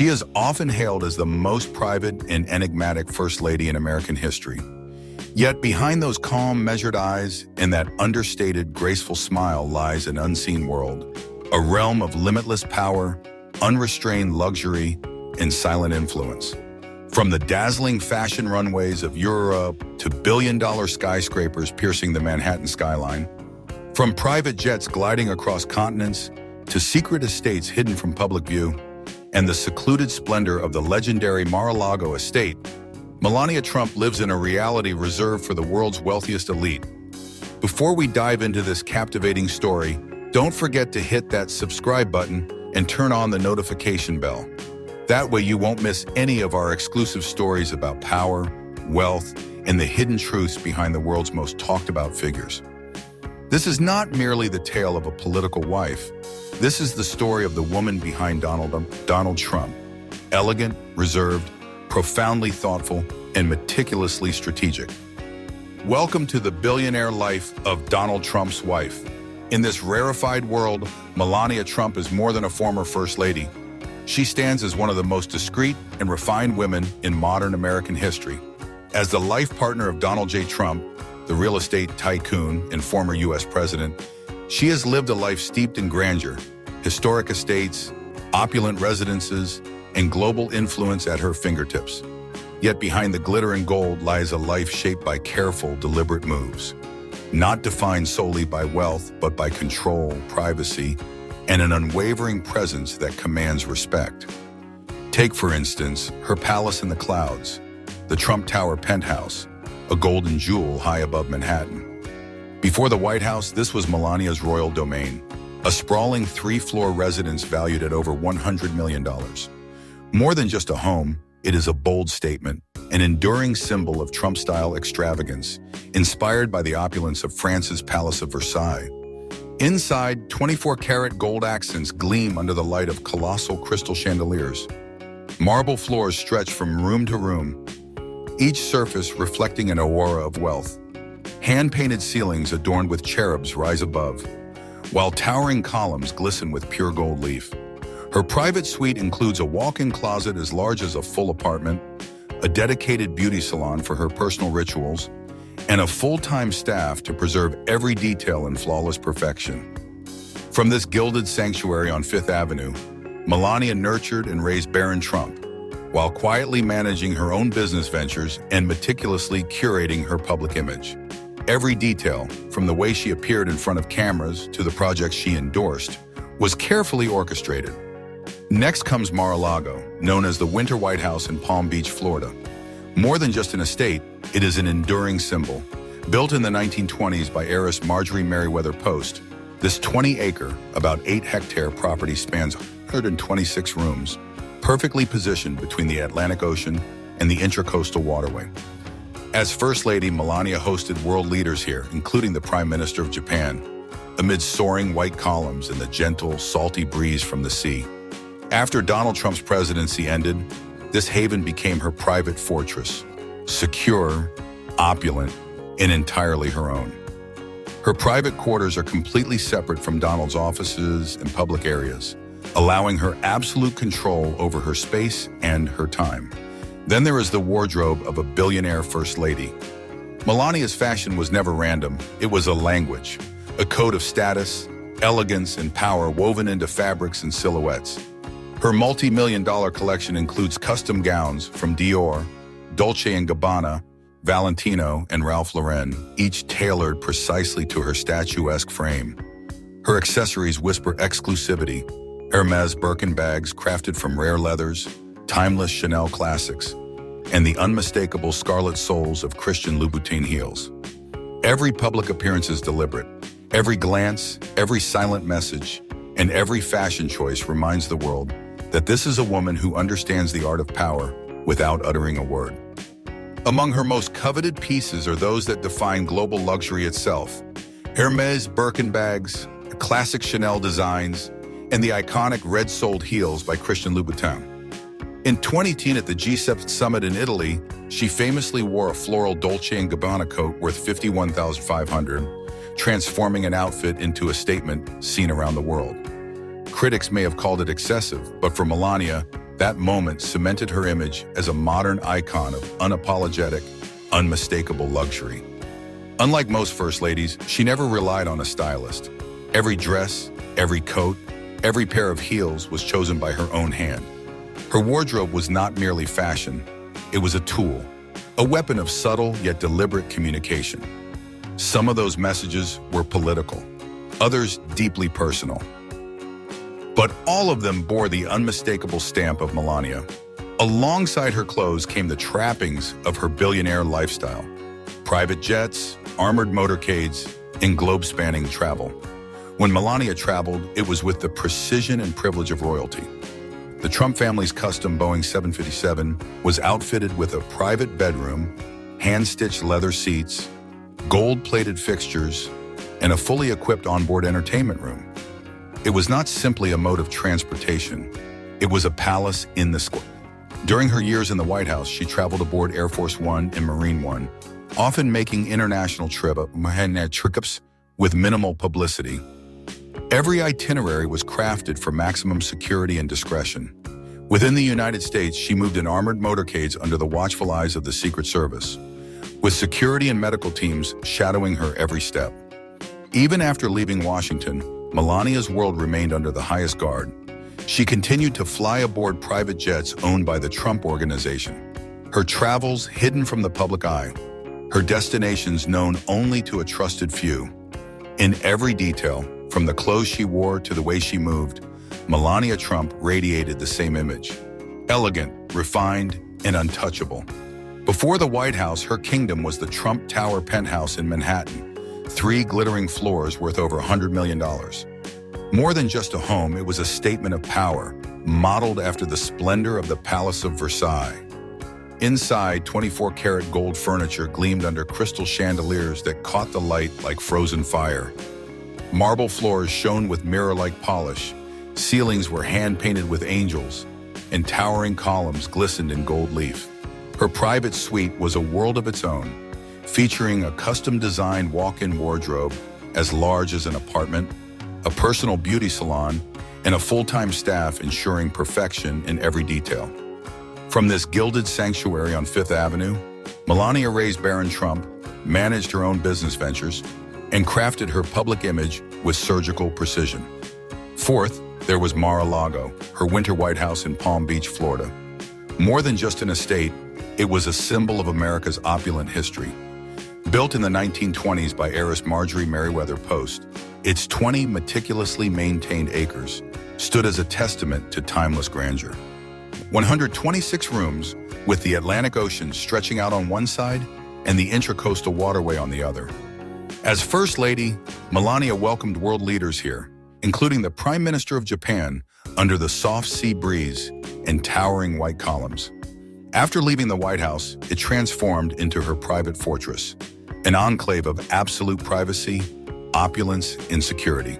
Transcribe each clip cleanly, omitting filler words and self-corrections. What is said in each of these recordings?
She is often hailed as the most private and enigmatic First Lady in American history. Yet behind those calm, measured eyes and that understated, graceful smile lies an unseen world, a realm of limitless power, unrestrained luxury, and silent influence. From the dazzling fashion runways of Europe to billion-dollar skyscrapers piercing the Manhattan skyline, from private jets gliding across continents to secret estates hidden from public view, and the secluded splendor of the legendary Mar-a-Lago estate, Melania Trump lives in a reality reserved for the world's wealthiest elite. Before we dive into this captivating story, don't forget to hit that subscribe button and turn on the notification bell. That way you won't miss any of our exclusive stories about power, wealth, and the hidden truths behind the world's most talked about figures. This is not merely the tale of a political wife. This is the story of the woman behind Donald Trump. Elegant, reserved, profoundly thoughtful, and meticulously strategic. Welcome to the billionaire life of Donald Trump's wife. In this rarefied world, Melania Trump is more than a former First Lady. She stands as one of the most discreet and refined women in modern American history. As the life partner of Donald J. Trump, the real estate tycoon and former U.S. president, she has lived a life steeped in grandeur, historic estates, opulent residences, and global influence at her fingertips. Yet behind the glitter and gold lies a life shaped by careful, deliberate moves, not defined solely by wealth, but by control, privacy, and an unwavering presence that commands respect. Take, for instance, her palace in the clouds, the Trump Tower penthouse, a golden jewel high above Manhattan. Before the White House, this was Melania's royal domain, a sprawling 3-floor residence valued at over $100 million. More than just a home, it is a bold statement, an enduring symbol of Trump-style extravagance, inspired by the opulence of France's Palace of Versailles. Inside, 24-karat gold accents gleam under the light of colossal crystal chandeliers. Marble floors stretch from room to room, each surface reflecting an aura of wealth. Hand-painted ceilings adorned with cherubs rise above, while towering columns glisten with pure gold leaf. Her private suite includes a walk-in closet as large as a full apartment, a dedicated beauty salon for her personal rituals, and a full-time staff to preserve every detail in flawless perfection. From this gilded sanctuary on Fifth Avenue, Melania nurtured and raised Barron Trump, while quietly managing her own business ventures and meticulously curating her public image. Every detail, from the way she appeared in front of cameras to the projects she endorsed, was carefully orchestrated. Next comes Mar-a-Lago, known as the Winter White House in Palm Beach, Florida. More than just an estate, it is an enduring symbol. Built in the 1920s by heiress Marjorie Merriweather Post, this 20-acre, about 8-hectare property spans 126 rooms, perfectly positioned between the Atlantic Ocean and the Intracoastal Waterway. As First Lady, Melania hosted world leaders here, including the Prime Minister of Japan, amid soaring white columns and the gentle, salty breeze from the sea. After Donald Trump's presidency ended, this haven became her private fortress, secure, opulent, and entirely her own. Her private quarters are completely separate from Donald's offices and public areas, allowing her absolute control over her space and her time. Then there is the wardrobe of a billionaire First Lady. Melania's fashion was never random. It was a language, a code of status, elegance, and power woven into fabrics and silhouettes. Her multi-million-dollar collection includes custom gowns from Dior, Dolce & Gabbana, Valentino, and Ralph Lauren, each tailored precisely to her statuesque frame. Her accessories whisper exclusivity: Hermes Birkin bags crafted from rare leathers, timeless Chanel classics, and the unmistakable scarlet soles of Christian Louboutin heels. Every public appearance is deliberate. Every glance, every silent message, and every fashion choice reminds the world that this is a woman who understands the art of power without uttering a word. Among her most coveted pieces are those that define global luxury itself: Hermes Birkin bags, classic Chanel designs, and the iconic red-soled heels by Christian Louboutin. In 2010 at the G7 summit in Italy, she famously wore a floral Dolce & Gabbana coat worth $51,500, transforming an outfit into a statement seen around the world. Critics may have called it excessive, but for Melania, That moment cemented her image as a modern icon of unapologetic, unmistakable luxury. Unlike most first ladies, she never relied on a stylist. Every dress, every coat, every pair of heels was chosen by her own hand. Her wardrobe was not merely fashion, it was a tool, a weapon of subtle yet deliberate communication. Some of those messages were political, others deeply personal. But all of them bore the unmistakable stamp of Melania. Alongside her clothes came the trappings of her billionaire lifestyle: private jets, armored motorcades, and globe-spanning travel. When Melania traveled, it was with the precision and privilege of royalty. The Trump family's custom Boeing 757 was outfitted with a private bedroom, hand-stitched leather seats, gold-plated fixtures, and a fully equipped onboard entertainment room. It was not simply a mode of transportation, it was a palace in the sky. During her years in the White House, she traveled aboard Air Force One and Marine One, often making international trips with minimal publicity. Every itinerary was crafted for maximum security and discretion. Within the United States, she moved in armored motorcades under the watchful eyes of the Secret Service, with security and medical teams shadowing her every step. Even after leaving Washington, Melania's world remained under the highest guard. She continued to fly aboard private jets owned by the Trump Organization. Her travels hidden from the public eye, her destinations known only to a trusted few. In every detail, from the clothes she wore to the way she moved, Melania Trump radiated the same image: elegant, refined, and untouchable. Before the White House, her kingdom was the Trump Tower penthouse in Manhattan, 3 glittering floors worth over $100 million. More than just a home, it was a statement of power, modeled after the splendor of the Palace of Versailles. Inside, 24-karat gold furniture gleamed under crystal chandeliers that caught the light like frozen fire. Marble floors shone with mirror-like polish, ceilings were hand-painted with angels, and towering columns glistened in gold leaf. Her private suite was a world of its own, featuring a custom-designed walk-in wardrobe as large as an apartment, a personal beauty salon, and a full-time staff ensuring perfection in every detail. From this gilded sanctuary on Fifth Avenue, Melania raised Barron Trump, managed her own business ventures, and crafted her public image with surgical precision. Fourth, there was Mar-a-Lago, her winter White House in Palm Beach, Florida. More than just an estate, it was a symbol of America's opulent history. Built in the 1920s by heiress Marjorie Merriweather Post, its 20 meticulously maintained acres stood as a testament to timeless grandeur. 126 rooms, with the Atlantic Ocean stretching out on one side and the Intracoastal Waterway on the other. As First Lady, Melania welcomed world leaders here, including the Prime Minister of Japan, under the soft sea breeze and towering white columns. After leaving the White House, it transformed into her private fortress, an enclave of absolute privacy, opulence, and security.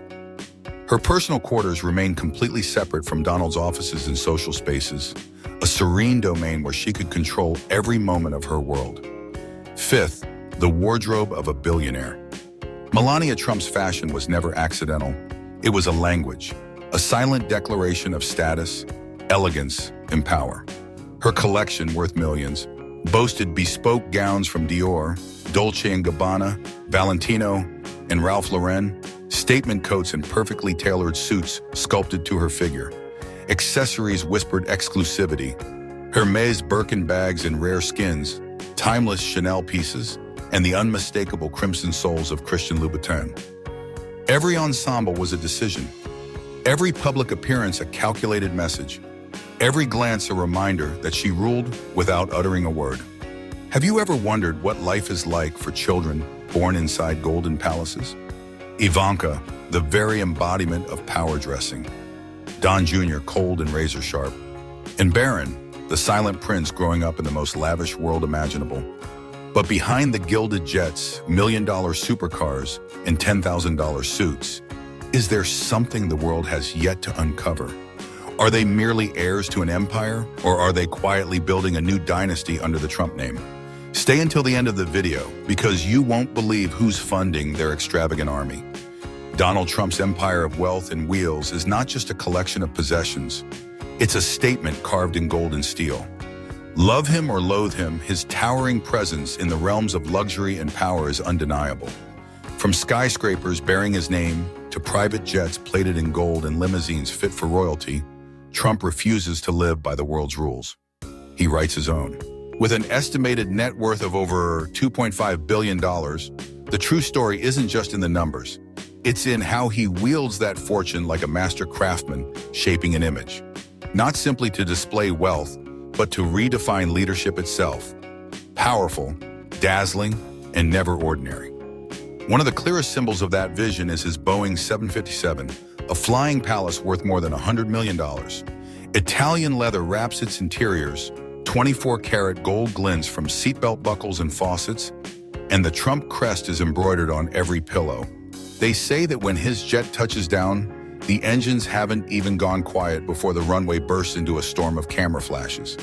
Her personal quarters remained completely separate from Donald's offices and social spaces, a serene domain where she could control every moment of her world. Fifth, the wardrobe of a billionaire. Melania Trump's fashion was never accidental. It was a language, a silent declaration of status, elegance, and power. Her collection, worth millions, boasted bespoke gowns from Dior, Dolce & Gabbana, Valentino, and Ralph Lauren, statement coats and perfectly tailored suits sculpted to her figure. Accessories whispered exclusivity: Hermes Birkin bags in rare skins, timeless Chanel pieces, and the unmistakable crimson soles of Christian Louboutin. Every ensemble was a decision. Every public appearance a calculated message. Every glance a reminder that she ruled without uttering a word. Have you ever wondered what life is like for children born inside golden palaces? Ivanka, the very embodiment of power dressing. Don Jr., cold and razor sharp. And Barron, the silent prince growing up in the most lavish world imaginable. But behind the gilded jets, million-dollar supercars, and $10,000 suits, is there something the world has yet to uncover? Are they merely heirs to an empire, or are they quietly building a new dynasty under the Trump name? Stay until the end of the video, because you won't believe who's funding their extravagant army. Donald Trump's empire of wealth and wheels is not just a collection of possessions. It's a statement carved in gold and steel. Love him or loathe him, his towering presence in the realms of luxury and power is undeniable. From skyscrapers bearing his name to private jets plated in gold and limousines fit for royalty, Trump refuses to live by the world's rules. He writes his own. With an estimated net worth of over $2.5 billion, the true story isn't just in the numbers. It's in how he wields that fortune like a master craftsman, shaping an image. Not simply to display wealth, but to redefine leadership itself. Powerful, dazzling, and never ordinary. One of the clearest symbols of that vision is his Boeing 757, a flying palace worth more than $100 million. Italian leather wraps its interiors, 24-karat gold glints from seatbelt buckles and faucets, and the Trump crest is embroidered on every pillow. They say that when his jet touches down, the engines haven't even gone quiet before the runway bursts into a storm of camera flashes.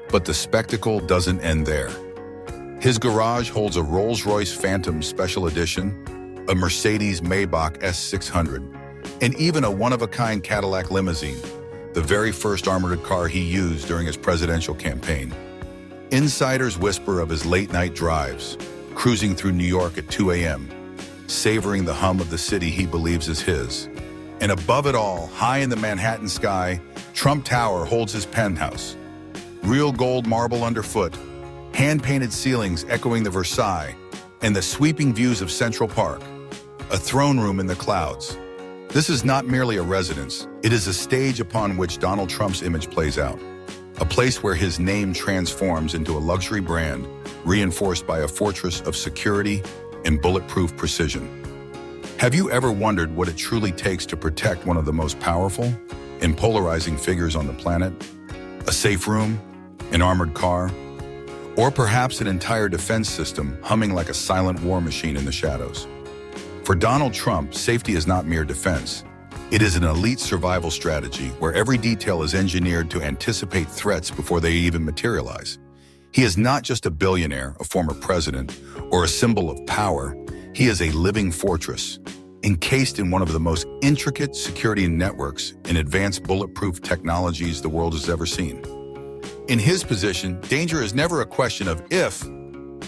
But the spectacle doesn't end there. His garage holds a Rolls-Royce Phantom Special Edition, a Mercedes Maybach S600, and even a one-of-a-kind Cadillac limousine, the very first armored car he used during his presidential campaign. Insiders whisper of his late-night drives, cruising through New York at 2 a.m., savoring the hum of the city he believes is his. And above it all, high in the Manhattan sky, Trump Tower holds his penthouse. Real gold marble underfoot, hand-painted ceilings echoing the Versailles, and the sweeping views of Central Park, a throne room in the clouds. This is not merely a residence, it is a stage upon which Donald Trump's image plays out. A place where his name transforms into a luxury brand, reinforced by a fortress of security and bulletproof precision. Have you ever wondered what it truly takes to protect one of the most powerful and polarizing figures on the planet? A safe room, an armored car, or perhaps an entire defense system humming like a silent war machine in the shadows? For Donald Trump, safety is not mere defense. It is an elite survival strategy where every detail is engineered to anticipate threats before they even materialize. He is not just a billionaire, a former president, or a symbol of power. He is a living fortress, encased in one of the most intricate security networks and advanced bulletproof technologies the world has ever seen. In his position, danger is never a question of if,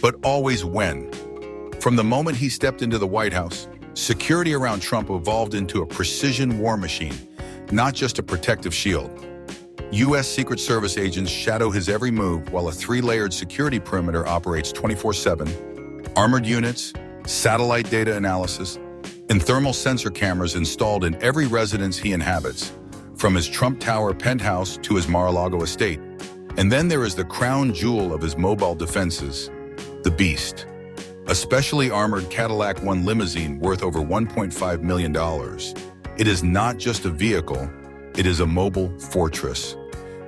but always when. From the moment he stepped into the White House, security around Trump evolved into a precision war machine, not just a protective shield. U.S. Secret Service agents shadow his every move while a three-layered security perimeter operates 24/7. Armored units, satellite data analysis, and thermal sensor cameras installed in every residence he inhabits, from his Trump Tower penthouse to his Mar-a-Lago estate. And then there is the crown jewel of his mobile defenses, the Beast, a specially armored Cadillac One limousine worth over $1.5 million. It is not just a vehicle, it is a mobile fortress.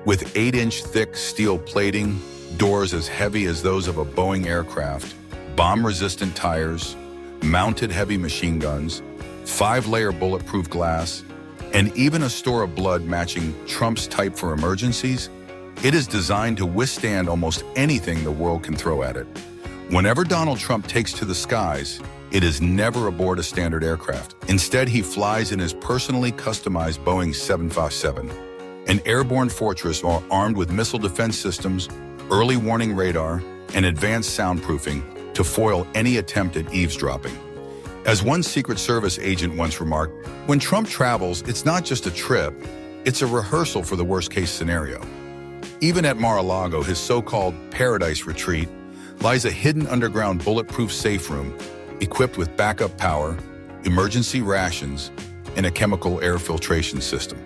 With 8-inch thick steel plating, doors as heavy as those of a Boeing aircraft, bomb-resistant tires, mounted heavy machine guns, 5-layer bulletproof glass, and even a store of blood matching Trump's type for emergencies, it is designed to withstand almost anything the world can throw at it. Whenever Donald Trump takes to the skies, it is never aboard a standard aircraft. Instead, he flies in his personally customized Boeing 757, an airborne fortress armed with missile defense systems, early warning radar, and advanced soundproofing to foil any attempt at eavesdropping. As one Secret Service agent once remarked, when Trump travels, it's not just a trip, it's a rehearsal for the worst-case scenario. Even at Mar-a-Lago, his so-called paradise retreat, lies a hidden underground bulletproof safe room equipped with backup power, emergency rations, and a chemical air filtration system.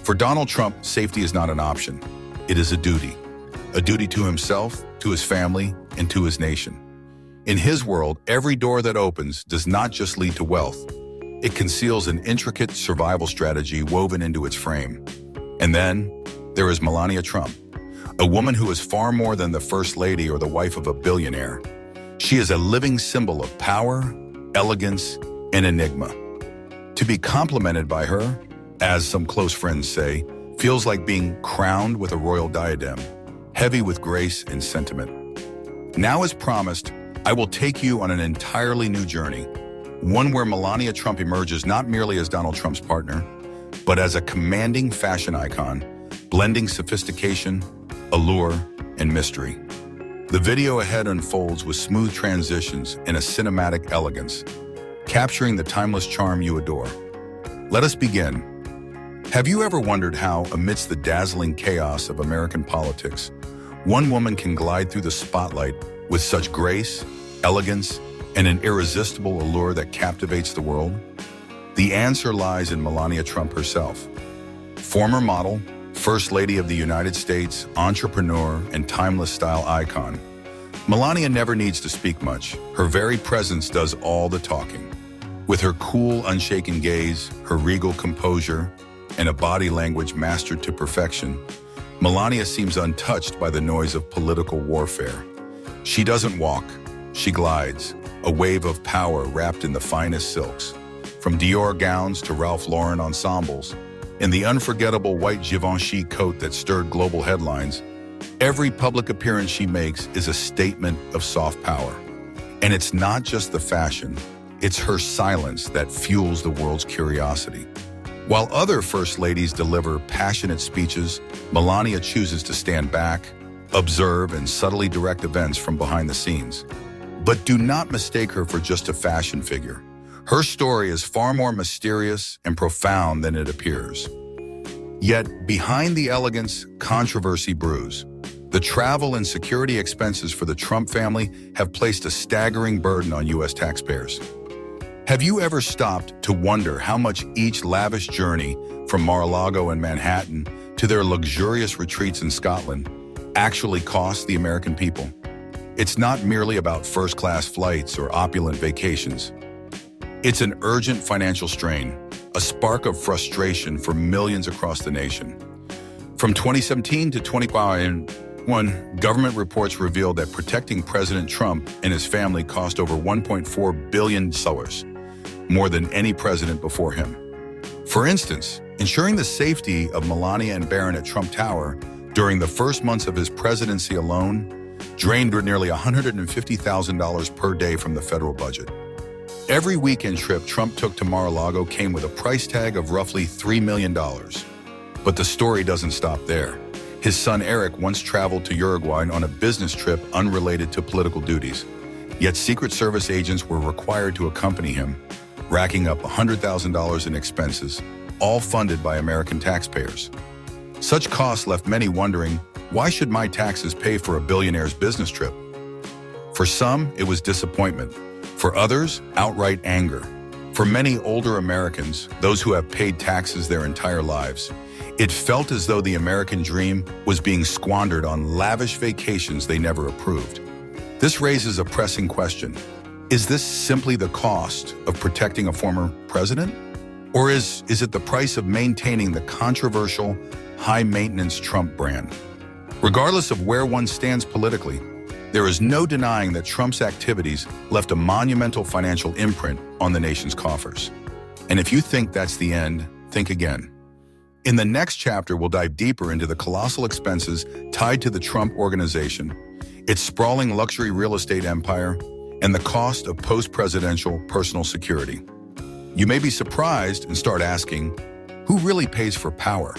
For Donald Trump, safety is not an option. It is a duty to himself, to his family, and to his nation. In his world, every door that opens does not just lead to wealth. It conceals an intricate survival strategy woven into its frame. And then there is Melania Trump, a woman who is far more than the first lady or the wife of a billionaire. She is a living symbol of power, elegance, and enigma. To be complimented by her, as some close friends say, feels like being crowned with a royal diadem, heavy with grace and sentiment. Now, as promised, I will take you on an entirely new journey, one where Melania Trump emerges not merely as Donald Trump's partner, but as a commanding fashion icon, blending sophistication, allure, and mystery. The video ahead unfolds with smooth transitions and a cinematic elegance, capturing the timeless charm you adore. Let us begin. Have you ever wondered how, amidst the dazzling chaos of American politics, one woman can glide through the spotlight with such grace, elegance, and an irresistible allure that captivates the world? The answer lies in Melania Trump herself. Former model, First Lady of the United States, entrepreneur, and timeless style icon, Melania never needs to speak much. Her very presence does all the talking. With her cool, unshaken gaze, her regal composure, and a body language mastered to perfection, Melania seems untouched by the noise of political warfare. She doesn't walk, she glides, a wave of power wrapped in the finest silks. From Dior gowns to Ralph Lauren ensembles, in the unforgettable white Givenchy coat that stirred global headlines, every public appearance she makes is a statement of soft power. And it's not just the fashion, it's her silence that fuels the world's curiosity. While other First Ladies deliver passionate speeches, Melania chooses to stand back, observe, and subtly direct events from behind the scenes. But do not mistake her for just a fashion figure. Her story is far more mysterious and profound than it appears. Yet, behind the elegance, controversy brews. The travel and security expenses for the Trump family have placed a staggering burden on U.S. taxpayers. Have you ever stopped to wonder how much each lavish journey from Mar-a-Lago and Manhattan to their luxurious retreats in Scotland actually costs the American people? It's not merely about first-class flights or opulent vacations. It's an urgent financial strain, a spark of frustration for millions across the nation. From 2017 to 2021, government reports revealed that protecting President Trump and his family cost over $1.4 billion, more than any president before him. For instance, ensuring the safety of Melania and Barron at Trump Tower during the first months of his presidency alone drained nearly $150,000 per day from the federal budget. Every weekend trip Trump took to Mar-a-Lago came with a price tag of roughly $3 million. But the story doesn't stop there. His son Eric once traveled to Uruguay on a business trip unrelated to political duties. Yet Secret Service agents were required to accompany him, racking up $100,000 in expenses, all funded by American taxpayers. Such costs left many wondering, why should my taxes pay for a billionaire's business trip? For some, it was disappointment. For others, outright anger. For many older Americans, those who have paid taxes their entire lives, it felt as though the American dream was being squandered on lavish vacations they never approved. This raises a pressing question. Is this simply the cost of protecting a former president? Or is it the price of maintaining the controversial, high-maintenance Trump brand? Regardless of where one stands politically, there is no denying that Trump's activities left a monumental financial imprint on the nation's coffers. And if you think that's the end, think again. In the next chapter, we'll dive deeper into the colossal expenses tied to the Trump organization, its sprawling luxury real estate empire, and the cost of post-presidential personal security. You may be surprised and start asking, who really pays for power?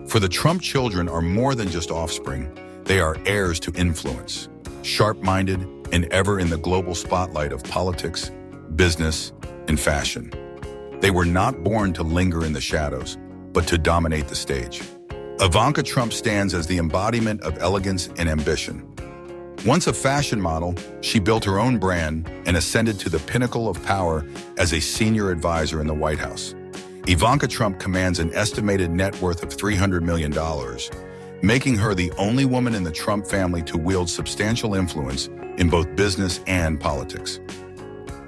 For the Trump children are more than just offspring. They are heirs to influence, sharp-minded and ever in the global spotlight of politics, business, and fashion. They were not born to linger in the shadows, but to dominate the stage. Ivanka Trump stands as the embodiment of elegance and ambition. Once a fashion model, she built her own brand and ascended to the pinnacle of power as a senior advisor in the White House. Ivanka Trump commands an estimated net worth of $300 million, making her the only woman in the Trump family to wield substantial influence in both business and politics.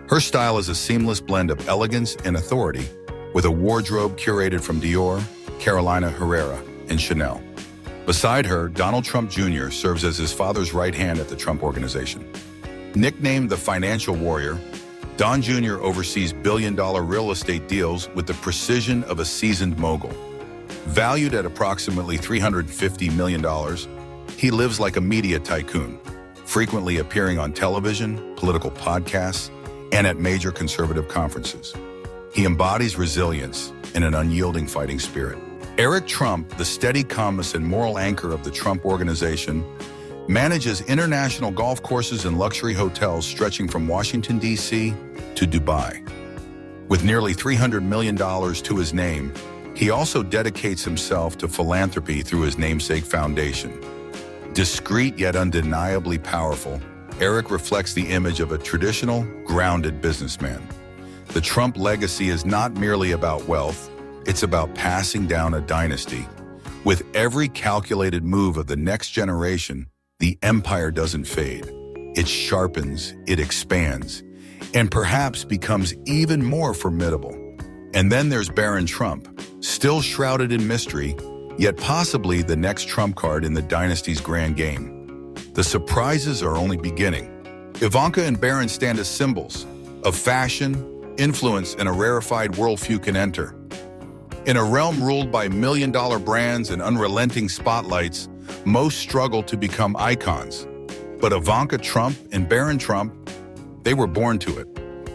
Her style is a seamless blend of elegance and authority, with a wardrobe curated from Dior, Carolina Herrera, and Chanel. Beside her, Donald Trump Jr. serves as his father's right hand at the Trump Organization. Nicknamed the Financial Warrior, Don Jr. oversees billion-dollar real estate deals with the precision of a seasoned mogul. Valued at approximately $350 million, he lives like a media tycoon, frequently appearing on television, political podcasts, and at major conservative conferences. He embodies resilience and an unyielding fighting spirit. Eric Trump, the steady calmness and moral anchor of the Trump Organization, manages international golf courses and luxury hotels stretching from Washington, D.C. to Dubai. With nearly $300 million to his name, he also dedicates himself to philanthropy through his namesake foundation. Discreet yet undeniably powerful, Eric reflects the image of a traditional, grounded businessman. The Trump legacy is not merely about wealth, it's about passing down a dynasty. With every calculated move of the next generation, the empire doesn't fade. It sharpens, it expands, and perhaps becomes even more formidable. And then there's Barron Trump, still shrouded in mystery, yet possibly the next trump card in the dynasty's grand game. The surprises are only beginning. Ivanka and Barron stand as symbols of fashion, influence, and a rarefied world few can enter. In a realm ruled by million-dollar brands and unrelenting spotlights, most struggle to become icons. But Ivanka Trump and Barron Trump, they were born to it.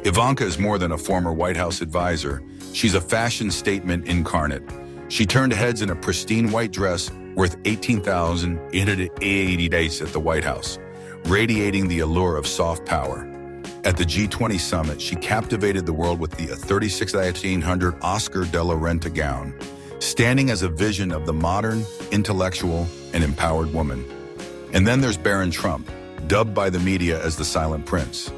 Ivanka is more than a former White House advisor. She's a fashion statement incarnate. She turned heads in a pristine white dress worth $18,880 at the White House, radiating the allure of soft power. At the G20 summit, she captivated the world with the 36,1800 Oscar de la Renta gown, standing as a vision of the modern, intellectual, and empowered woman. And then there's Barron Trump, dubbed by the media as the Silent Prince,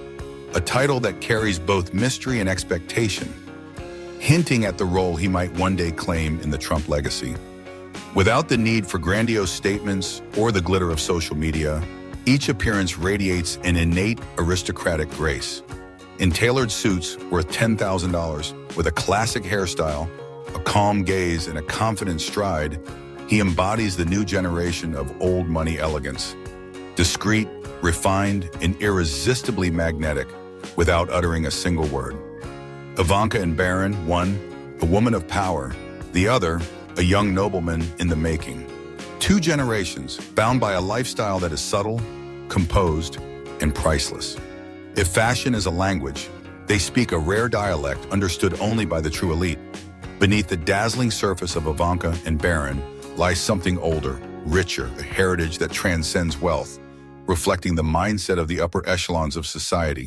a title that carries both mystery and expectation, hinting at the role he might one day claim in the Trump legacy. Without the need for grandiose statements or the glitter of social media, each appearance radiates an innate aristocratic grace. In tailored suits worth $10,000, with a classic hairstyle, a calm gaze, and a confident stride, he embodies the new generation of old money elegance. Discreet, refined, and irresistibly magnetic, without uttering a single word. Ivanka and Barron, one, a woman of power, the other, a young nobleman in the making. Two generations bound by a lifestyle that is subtle, composed, and priceless. If fashion is a language, they speak a rare dialect understood only by the true elite. Beneath the dazzling surface of Ivanka and Barron lies something older, richer, a heritage that transcends wealth, reflecting the mindset of the upper echelons of society.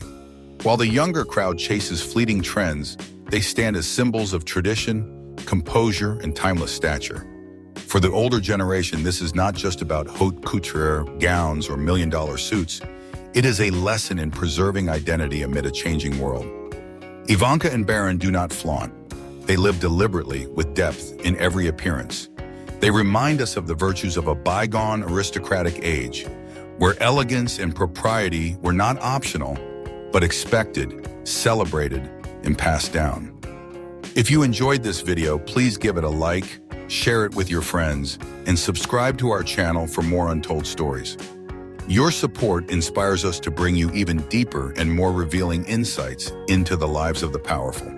While the younger crowd chases fleeting trends, they stand as symbols of tradition, composure, and timeless stature. For the older generation, this is not just about haute couture gowns or million-dollar suits. It is a lesson in preserving identity amid a changing world. Ivanka and Barron do not flaunt. They live deliberately with depth in every appearance. They remind us of the virtues of a bygone aristocratic age, where elegance and propriety were not optional, but expected, celebrated, and passed down. If you enjoyed this video, please give it a like, share it with your friends, and subscribe to our channel for more untold stories. Your support inspires us to bring you even deeper and more revealing insights into the lives of the powerful.